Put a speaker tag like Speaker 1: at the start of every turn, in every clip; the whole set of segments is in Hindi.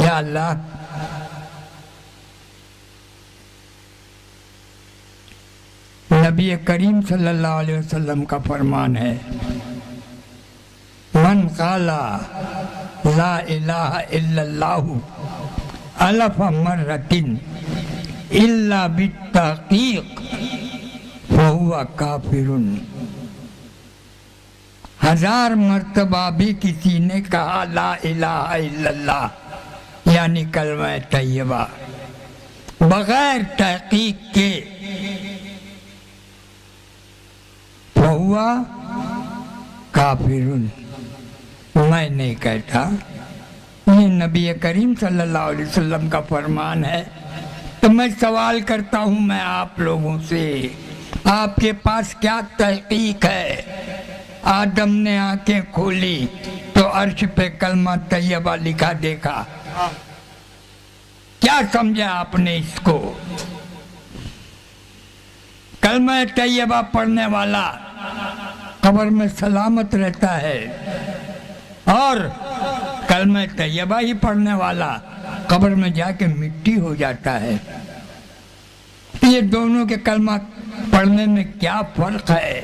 Speaker 1: या अल्लाह नबी करीम सल्लल्लाहु अलैहि वसल्लम का फरमान है, मन काला ला इलाहा इल्लल्लाहु अलफ मर्रतिन इल्ला बित्तहकीक फहुवा काफिरुन। 1000 मर्तबा भी किसी ने कहा ला इलाहा इल्लल्लाह यानी कलमा तैयबा बगैर तहकीक के, फहुवा काफिरुन, मैं नहीं कहता, ये नबी करीम सल्लल्लाहु अलैहि वसल्लम का फरमान है। तो मैं सवाल करता हूँ मैं आप लोगों से, आपके पास क्या तहकीक है? आदम ने आंखें खोली तो अर्श पे कलमा तैयबा लिखा देखा, क्या समझा आपने इसको? कलमा तैयबा पढ़ने वाला कब्र में सलामत रहता है और कलमा तैयबा ही पढ़ने वाला कब्र में जाके मिट्टी हो जाता है। ये दोनों के कलमा पढ़ने में क्या फर्क है?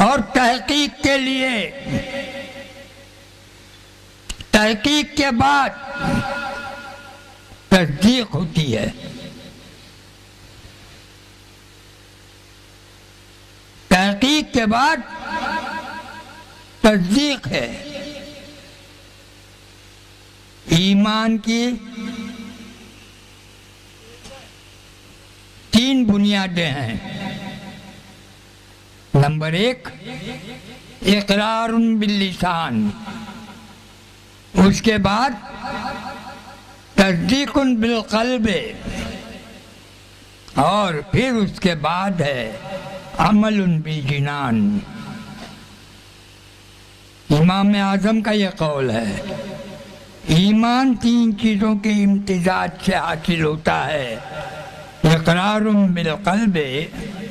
Speaker 1: और तहकीक के लिए, तहकीक के बाद तस्दीक होती है। तहकीक के बाद तस्दीक है। ईमान की 3 बुनियादें हैं। नंबर 1 इकरारुन बिल्लिसान, उसके बाद तस्दीकुन बिलक़ल्बे और फिर उसके बाद है अमलुन बिलजिनान। इमाम आज़म का यह कौल है, ईमान 3 चीज़ों के इम्तिजाज से हासिल होता है। इकरारुन बिलक़ल्बे,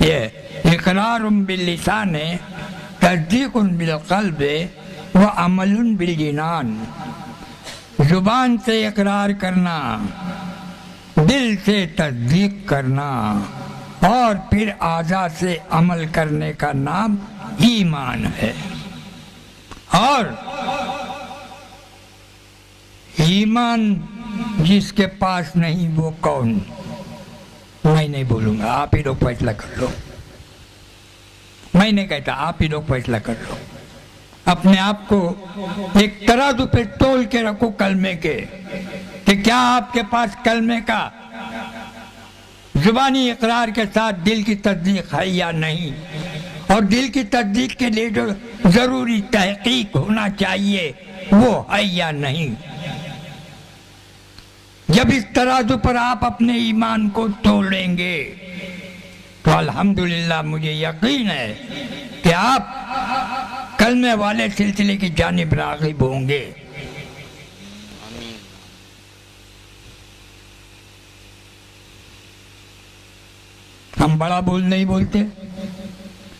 Speaker 1: ये इकरारुन बिल्लिसाने, तस्दीकुन बिलक़ल्बे व अमलुन बिलजिनान। जुबान से इकरार करना, दिल से तस्दीक करना और फिर आज़ा से अमल करने का नाम ईमान है। और ईमान जिसके पास नहीं वो कौन? मैं नहीं बोलूंगा, आप ही लोग फैसला कर लो। मैं नहीं कहता, आप ही लोग फैसला कर लो। अपने आप को एक तराजू पे तोल के रखो कलमे के, कि क्या आपके पास कलमे का जुबानी इकरार के साथ दिल की तस्दीक है या नहीं। और दिल की तस्दीक के लिए जो जरूरी तहकीक होना चाहिए वो है या नहीं। जब इस तराजू पर आप अपने ईमान को तोलेंगे तो अल्हम्दुलिल्लाह मुझे यकीन है कि आप कलमे वाले सिलसिले की जानिब राग़िब होंगे। हम बड़ा बोल नहीं बोलते,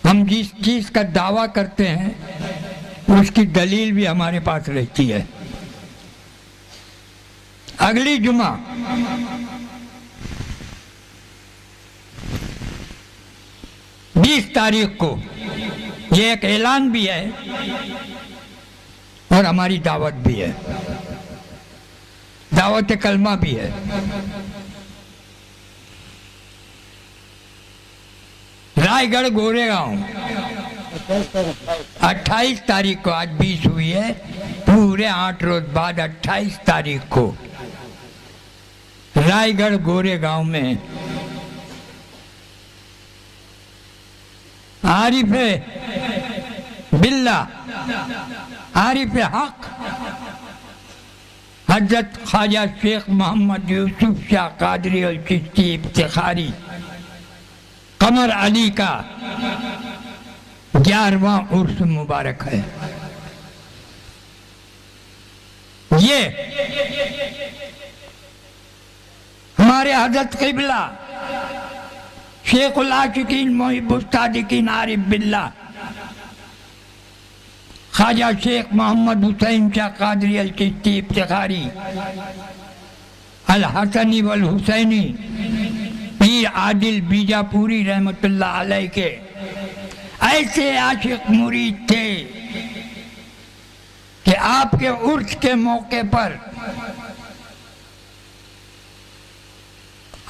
Speaker 1: हम जिस चीज का दावा करते हैं उसकी दलील भी हमारे पास रहती है। अगली जुमा 20 तारीख को ये एक ऐलान भी है और हमारी दावत भी है, दावत कलमा भी है। रायगढ़ गोरेगांव 28 तारीख को, आज 20 हुई है, पूरे 8 रोज बाद 28 तारीख को रायगढ़ गोरेगांव में आरिफ बिल्ला, आरिफ हक हजरत ख्वाजा शेख मोहम्मद यूसुफ शाह कादरी और चिश्ती इफ्तिखारी कमर अली का 11वां उर्स मुबारक है। ये हमारे हजरत क़िबला शेखुल आशिकीन मोहिब्बुस सादिकीन आरिफ बिल्ला ख्वाजा शेख मोहम्मद हुसैन शाह कादरी अल चिश्ती इफ्तिखारी अल हसनी वल हुसैनी पीर आदिल बीजापुरी रहमतुल्लाह अलैह के ऐसे आशिक मुरीद थे कि आपके उर्स के मौके पर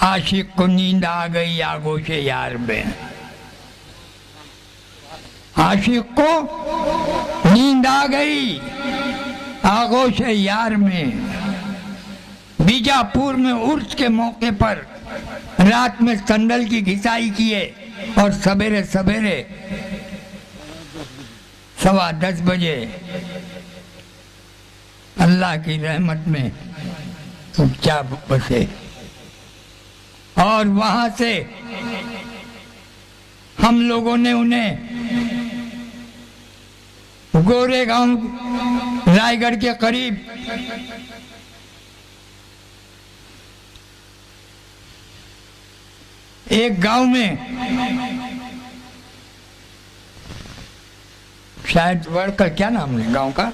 Speaker 1: आशिक को नींद आ गई आगोशे यार में, आशिक को नींद आ गई आगोशे यार में। बीजापुर में उर्स के मौके पर रात में संदल की घिसाई किए और सवेरे सवेरे 10:15 बजे अल्लाह की रहमत में चुपचाप बसे और वहां से हम लोगों ने उन्हें गोरेगांव रायगढ़ के करीब एक गांव में, शायद वर्ड का क्या नाम है गांव का,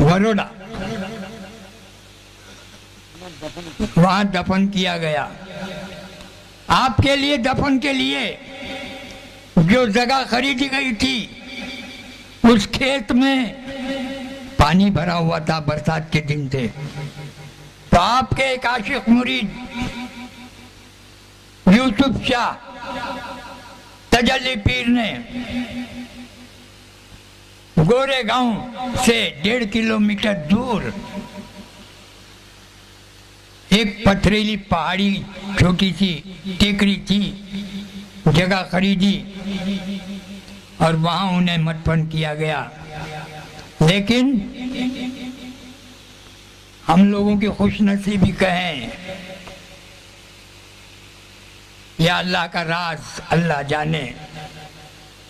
Speaker 1: वरोड़ा, वहां दफन किया गया। आपके लिए दफन के लिए जो जगह खरीदी गई थी उस खेत में पानी भरा हुआ था, बरसात के दिन थे। तो आपके एक आशिक मुरीद यूसुफ शाह तजल्ली पीर ने गोरेगांव से 1.5 किलोमीटर दूर एक पथरीली पहाड़ी छोटी सी टेकरी थी, जगह खरीदी और वहां उन्हें मदफन किया गया। लेकिन हम लोगों की खुशनसीबी कहें या अल्लाह का राज अल्लाह जाने,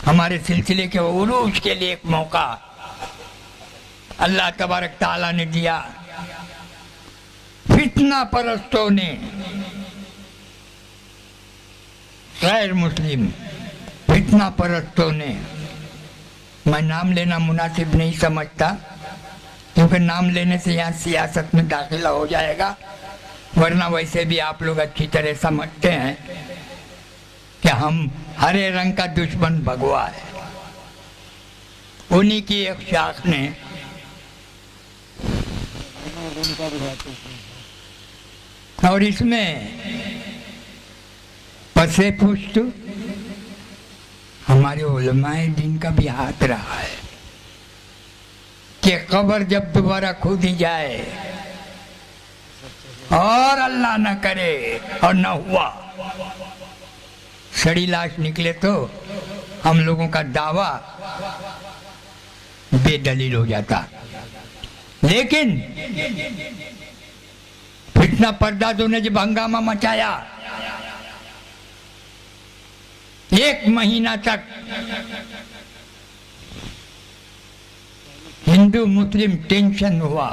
Speaker 1: हमारे सिलसिले के उरूज के लिए एक मौका अल्लाह तबारक ताला ने दिया। फितना परस्तों ने, गैर मुस्लिम फितना परस्तों ने, मैं नाम लेना मुनासिब नहीं समझता क्योंकि नाम लेने से यहाँ सियासत में दाखिला हो जाएगा, वरना वैसे भी आप लोग अच्छी तरह समझते हैं कि हम हरे रंग का दुश्मन भगवा है। उन्हीं की एक शाख ने और इसमें पसे पुष्ट हमारे उलमाए दिन का भी हाथ रहा है कि कब्र जब दोबारा खोदी जाए और अल्लाह न करे और न हुआ सड़ी लाश निकले तो हम लोगों का दावा बेदलील हो जाता। लेकिन फितना पर्दादों ने जब हंगामा मचाया, 1 महीना तक हिंदू मुस्लिम टेंशन हुआ।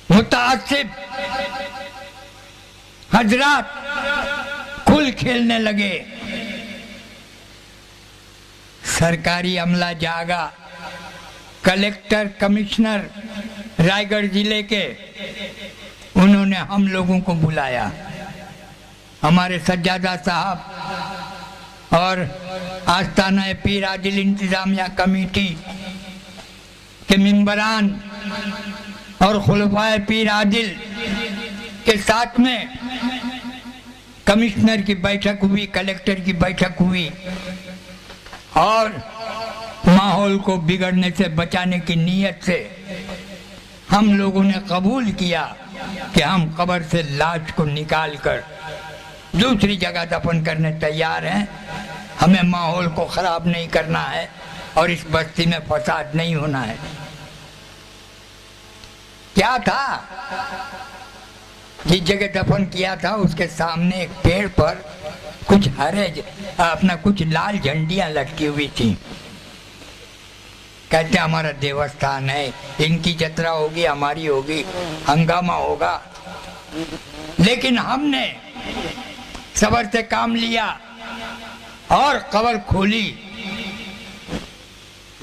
Speaker 1: मुतासिब हजरात खुल खेलने लगे, सरकारी अमला जागा, कलेक्टर कमिश्नर रायगढ़ जिले के, उन्होंने हम लोगों को बुलाया। हमारे सज्जादा साहब और आस्ताना पीर आदिल इंतजामिया कमेटी के मेंबरान और खुलफाए पीर आदिल के साथ में कमिश्नर की बैठक हुई, कलेक्टर की बैठक हुई और माहौल को बिगड़ने से बचाने की नीयत से हम लोगों ने कबूल किया कि हम कब्र से लाश को निकाल कर दूसरी जगह दफन करने तैयार हैं। हमें माहौल को खराब नहीं करना है और इस बस्ती में फसाद नहीं होना है। क्या था, जिस जगह दफन किया था उसके सामने एक पेड़ पर कुछ कुछ लाल झंडियां लटकी हुई थी। कहते हमारा देवस्थान है, इनकी जत्रा होगी, हमारी होगी, हंगामा होगा। लेकिन हमने सबर से काम लिया और कब्र खोली।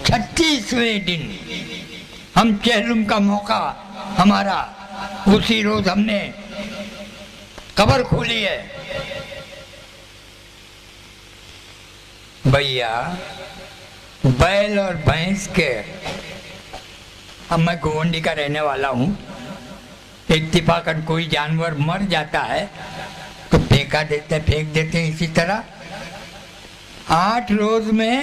Speaker 1: 36वें दिन हम चेहलुम का मौका हमारा, उसी रोज हमने कब्र खोली है। भैया बैल और भैंस के, अब मैं गोवंडी का रहने वाला हूँ, इत्तेफाकन कोई जानवर मर जाता है तो फेंक देते हैं। इसी तरह 8 रोज में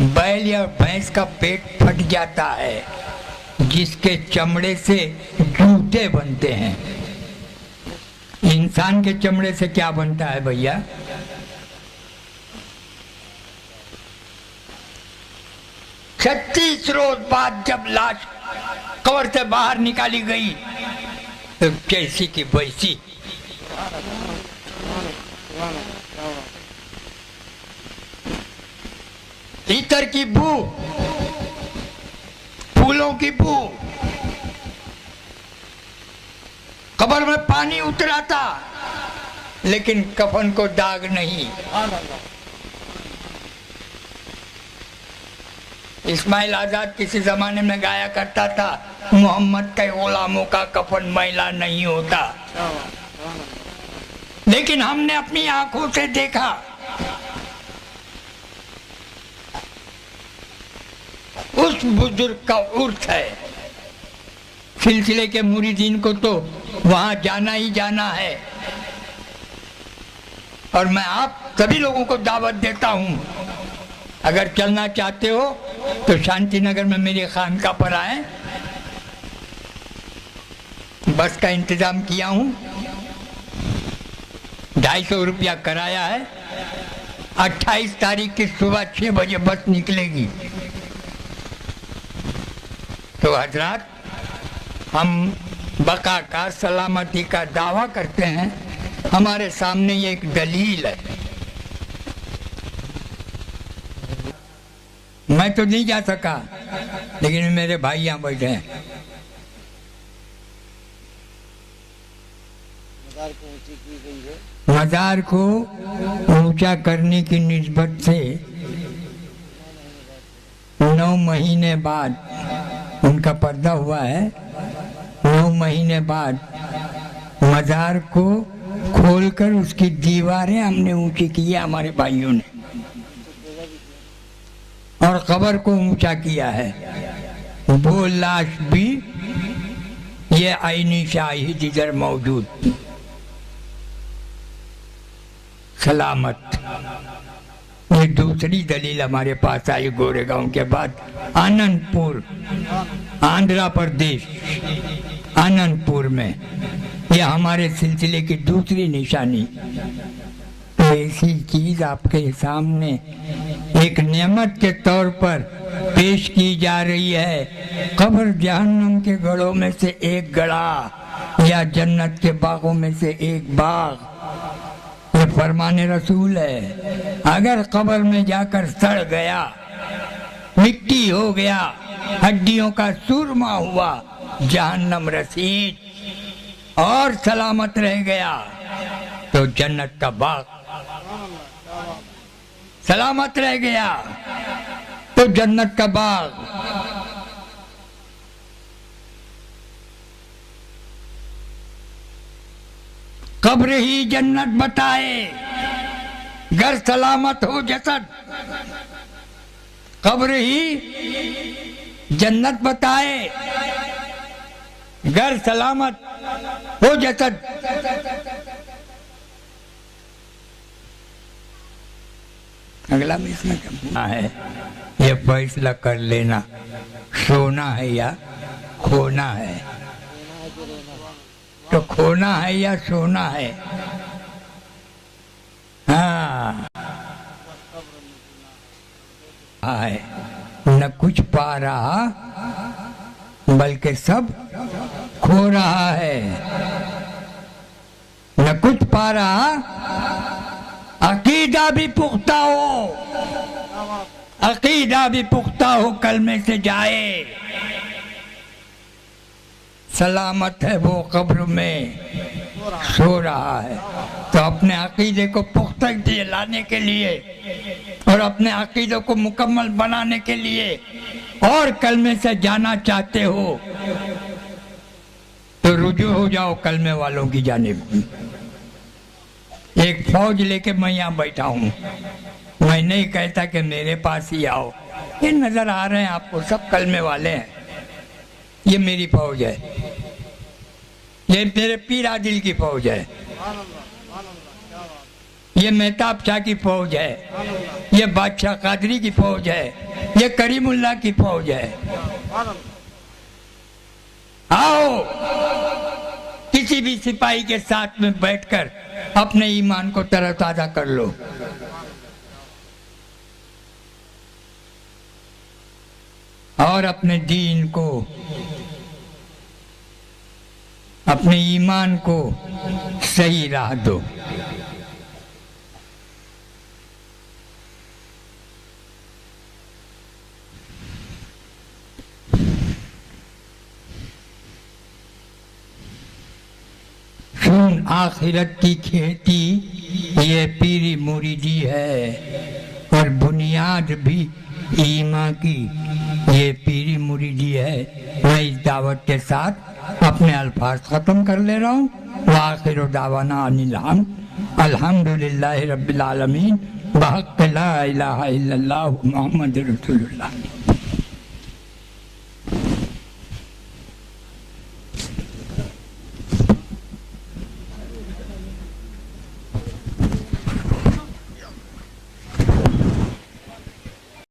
Speaker 1: बैल या भैंस का पेट फट जाता है, जिसके चमड़े से जूते बनते हैं। इंसान के चमड़े से क्या बनता है भैया? छत्तीस रोज बाद जब लाश कब्र से बाहर निकाली गई तो जैसी की वैसी इत्र की बू, फूलों की बू, कब्र में पानी उतरा था लेकिन कफन को दाग नहीं। इस्माइल आजाद किसी जमाने में गाया करता था, मोहम्मद के गुलामों का कफन मैला नहीं होता। लेकिन हमने अपनी आंखों से देखा, उस बुजुर्ग का उर्स है। सिलसिले के मुरीदीन को तो वहां जाना ही जाना है, और मैं आप सभी लोगों को दावत देता हूं, अगर चलना चाहते हो तो शांति नगर में मेरी खानका पर आए। बस का इंतजाम किया हूं, 250 रुपया कराया है। 28 तारीख की सुबह 6 बजे बस निकलेगी। तो हजरात, हम बका का, सलामती का दावा करते हैं। हमारे सामने ये एक दलील है। मैं तो नहीं जा सका, लेकिन मेरे भाई यहाँ बैठे हैं। मज़ार को ऊंचा करने की निस्बत से 9 महीने बाद उनका पर्दा हुआ है। 9 महीने बाद मज़ार को खोलकर उसकी दीवारें हमने ऊंची की है हमारे भाइयों ने, और कब्र को ऊंचा किया है। वो लाश भी ये आईनी शाहिद इधर मौजूद, सलामत। ये दूसरी दलील हमारे पास आई गोरेगांव के बाद। आनंदपुर, आंध्र प्रदेश, आनंदपुर में ये हमारे सिलसिले की दूसरी निशानी। तो ऐसी चीज आपके सामने एक नेमत के तौर पर पेश की जा रही है। कब्र जहन्नम के गढ़ों में से एक गढ़ा या जन्नत के बागों में से एक बाग, ये फरमाने रसूल है। अगर कब्र में जाकर सड़ गया, मिट्टी हो गया, हड्डियों का सुरमा हुआ, जहन्नम रसीद और सलामत रह गया, तो जन्नत का बाग सलामत रह गया, तो जन्नत का बाग। कब्र ही जन्नत बताए, घर सलामत हो जसद। कब्र ही जन्नत बताए, घर सलामत हो जसद। अगला में इसमें क्या है, ये फैसला कर लेना, सोना है या खोना है। तो खोना है या सोना है? हाँ है, न कुछ पा रहा बल्कि सब खो रहा है। न कुछ पा रहा, अकीदा भी पुख्ता हो, अकीदा भी पुख्ता हो, कलमे से जाए। सलामत है वो कब्र में सो रहा है। तो अपने अकीदे को पुख्ता लाने के लिए और अपने अकीदे को मुकम्मल बनाने के लिए और कलमे से जाना चाहते हो तो रुजू हो जाओ कलमे वालों की जानिब। एक फौज लेके मैं यहाँ बैठा हूँ, मैं नहीं कहता कि मेरे पास ही आओ। ये नजर आ रहे हैं आपको, सब कलमे वाले हैं। ये मेरी फौज है, ये मेरे पीर आदिल की फौज है, ये मेहताब शाह की फौज है, ये बादशाह कादरी की फौज है, ये करीमुल्लाह की फौज है। आओ किसी भी सिपाही के साथ में बैठकर अपने ईमान को तरोताजा कर लो। और अपने दीन को, अपने ईमान को सही राह दो। सुन आखिरत की खेती ये पीरी मुरीदी है और बुनियाद भी ईमान की ये पीरी मुरीदी है। मैं इस दावत के साथ अपने अल्फाज ख़त्म कर ले रहा हूँ। वाखिर दावाना अनिल हम्द अल्हम्दुलिल्लाहि रब्बिल आलमीन बहक़ ला इलाहा इल्लल्लाहु मुहम्मदुर रसूलुल्लाह।